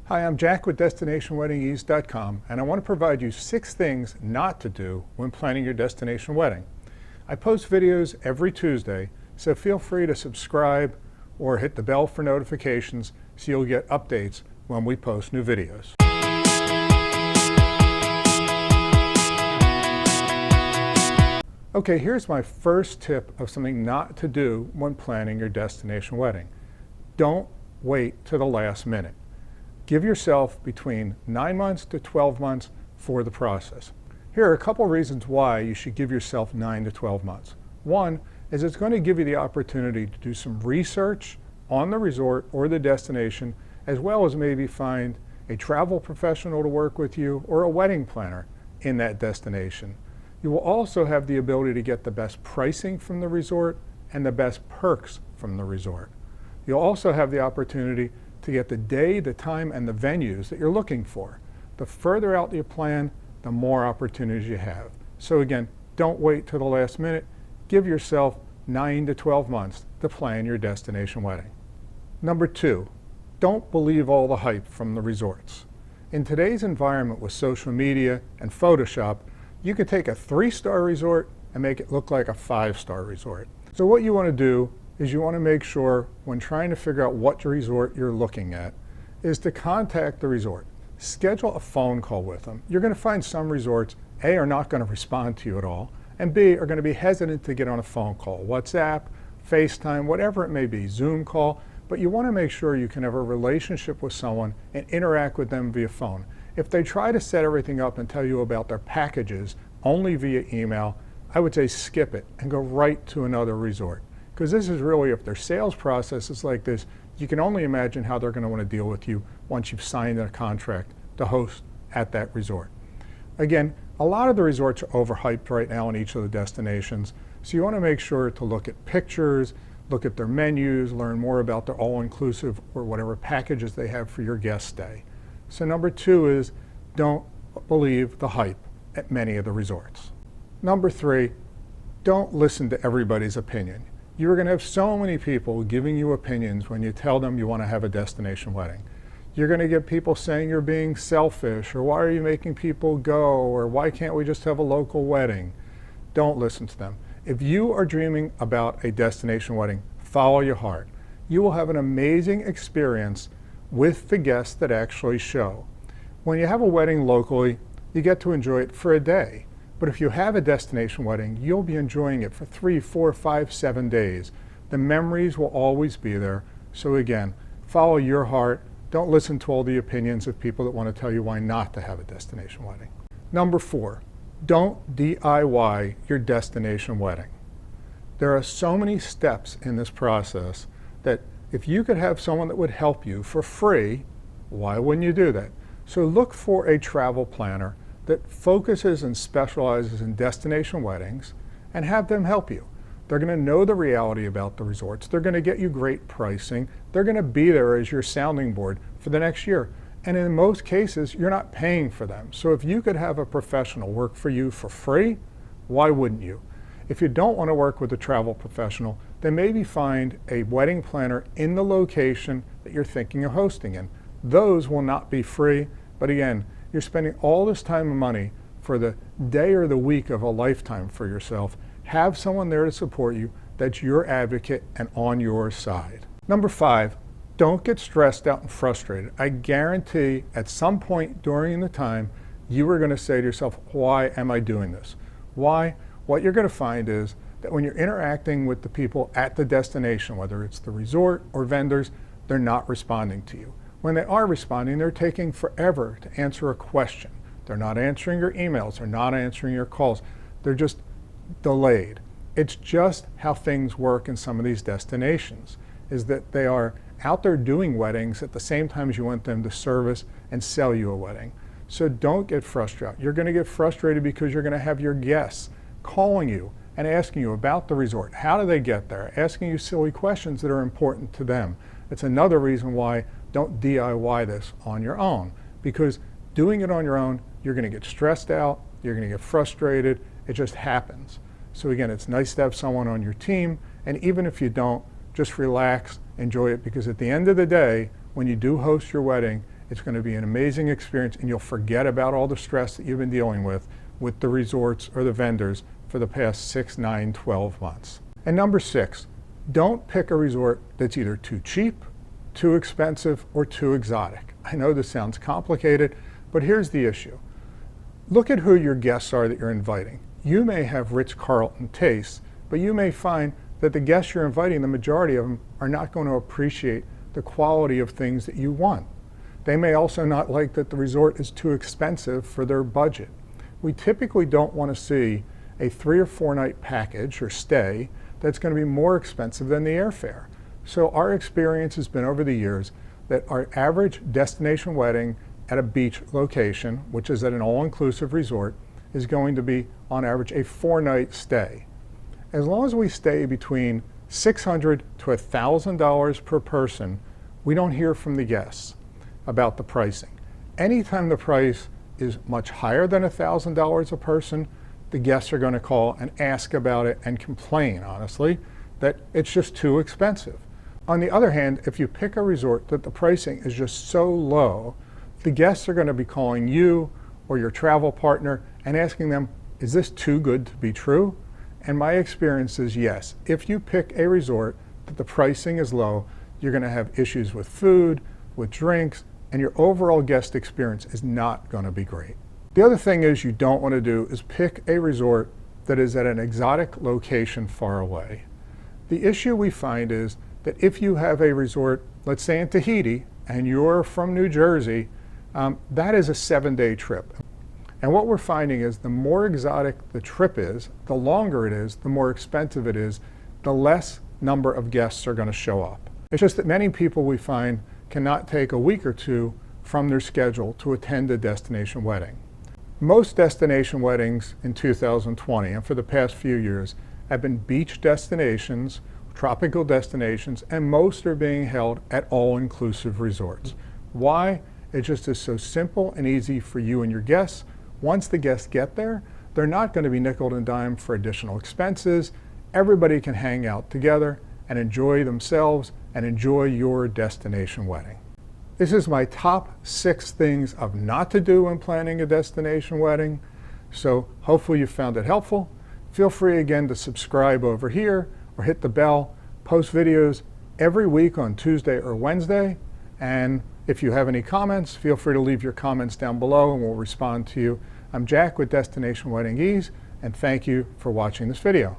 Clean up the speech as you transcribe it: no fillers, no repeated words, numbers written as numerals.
Hi, I'm Jack with DestinationWeddingEase.com, and I want to provide you 6 things not to do when planning your destination wedding. I post videos every Tuesday, so feel free to subscribe or hit the bell for notifications so you'll get updates when we post new videos. Okay, here's my first tip of something not to do when planning your destination wedding. Don't wait to the last minute. Give yourself between 9 months to 12 months for the process. Here are a couple reasons why you should give yourself 9 to 12 months. One is it's going to give you the opportunity to do some research on the resort or the destination, as well as maybe find a travel professional to work with you or a wedding planner in that destination. You will also have the ability to get the best pricing from the resort and the best perks from the resort. You'll also have the opportunity to get the day, the time, and the venues that you're looking for. The further out you plan, the more opportunities you have. So again, don't wait till the last minute. Give yourself 9 to 12 months to plan your destination wedding. Number 2, don't believe all the hype from the resorts. In today's environment with social media and Photoshop, you could take a 3-star resort and make it look like a 5-star resort. So what you want to do is you want to make sure when trying to figure out what resort you're looking at is to contact the resort. Schedule a phone call with them. You're going to find some resorts, A, are not going to respond to you at all, and B, are going to be hesitant to get on a phone call, WhatsApp, FaceTime, whatever it may be, Zoom call, but you want to make sure you can have a relationship with someone and interact with them via phone. If they try to set everything up and tell you about their packages only via email, I would say skip it and go right to another resort. Because this is really, if their sales process is like this, you can only imagine how they're going to want to deal with you once you've signed a contract to host at that resort. Again, a lot of the resorts are overhyped right now in each of the destinations, so you want to make sure to look at pictures, look at their menus, learn more about their all-inclusive or whatever packages they have for your guest stay. So number 2 is don't believe the hype at many of the resorts. Number 3, don't listen to everybody's opinion. You're going to have so many people giving you opinions when you tell them you want to have a destination wedding. You're going to get people saying you're being selfish, or why are you making people go, or why can't we just have a local wedding? Don't listen to them. If you are dreaming about a destination wedding, follow your heart. You will have an amazing experience with the guests that actually show. When you have a wedding locally, you get to enjoy it for a day. But if you have a destination wedding, you'll be enjoying it for 3, 4, 5, 7 days. The memories will always be there. So again, follow your heart. Don't listen to all the opinions of people that want to tell you why not to have a destination wedding. Number 4, don't DIY your destination wedding. There are so many steps in this process that if you could have someone that would help you for free, why wouldn't you do that? So look for a travel planner that focuses and specializes in destination weddings and have them help you. They're going to know the reality about the resorts. They're going to get you great pricing. They're going to be there as your sounding board for the next year. And in most cases, you're not paying for them. So if you could have a professional work for you for free, why wouldn't you? If you don't want to work with a travel professional, then maybe find a wedding planner in the location that you're thinking of hosting in. Those will not be free, but again, you're spending all this time and money for the day or the week of a lifetime for yourself. Have someone there to support you that's your advocate and on your side. Number 5, don't get stressed out and frustrated. I guarantee at some point during the time, you are going to say to yourself, why am I doing this? Why? What you're going to find is that when you're interacting with the people at the destination, whether it's the resort or vendors, they're not responding to you. When they are responding, they're taking forever to answer a question. They're not answering your emails. They're not answering your calls. They're just delayed. It's just how things work in some of these destinations, is that they are out there doing weddings at the same time as you want them to service and sell you a wedding. So don't get frustrated. You're going to get frustrated because you're going to have your guests calling you and asking you about the resort. How do they get there? Asking you silly questions that are important to them. It's another reason why don't DIY this on your own, because doing it on your own, you're going to get stressed out, you're going to get frustrated, it just happens. So again, it's nice to have someone on your team, and even if you don't, just relax, enjoy it, because at the end of the day, when you do host your wedding, It's going to be an amazing experience, and you'll forget about all the stress that you've been dealing with the resorts or the vendors for the past 6, 9, 12 months. And number 6, don't pick a resort that's either too cheap, too expensive, or too exotic. I know this sounds complicated, but here's the issue. Look at who your guests are that you're inviting. You may have Ritz-Carlton tastes, but you may find that the guests you're inviting, the majority of them, are not going to appreciate the quality of things that you want. They may also not like that the resort is too expensive for their budget. We typically don't want to see a 3 or 4 night package or stay that's going to be more expensive than the airfare. So our experience has been over the years that our average destination wedding at a beach location, which is at an all-inclusive resort, is going to be on average a 4-night stay. As long as we stay between $600 to $1,000 per person, we don't hear from the guests about the pricing. Anytime the price is much higher than $1,000 a person, the guests are going to call and ask about it and complain, honestly, that it's just too expensive. On the other hand, if you pick a resort that the pricing is just so low, the guests are going to be calling you or your travel partner and asking them, is this too good to be true? And my experience is yes. If you pick a resort that the pricing is low, you're going to have issues with food, with drinks, and your overall guest experience is not going to be great. The other thing is you don't want to do is pick a resort that is at an exotic location far away. The issue we find is that if you have a resort, let's say in Tahiti, and you're from New Jersey, that is a 7-day trip. And what we're finding is the more exotic the trip is, the longer it is, the more expensive it is, the less number of guests are going to show up. It's just that many people we find cannot take a week or two from their schedule to attend a destination wedding. Most destination weddings in 2020 and for the past few years have been beach destinations, tropical destinations, and most are being held at all-inclusive resorts. Why? It just is so simple and easy for you and your guests. Once the guests get there, they're not going to be nickel and dime for additional expenses. Everybody can hang out together and enjoy themselves and enjoy your destination wedding. This is my top 6 things of not to do when planning a destination wedding. So hopefully you found it helpful. Feel free again to subscribe over here or hit the bell. Post videos every week on Tuesday or Wednesday. And if you have any comments, feel free to leave your comments down below and we'll respond to you. I'm Jack with Destination Wedding Ease, and thank you for watching this video.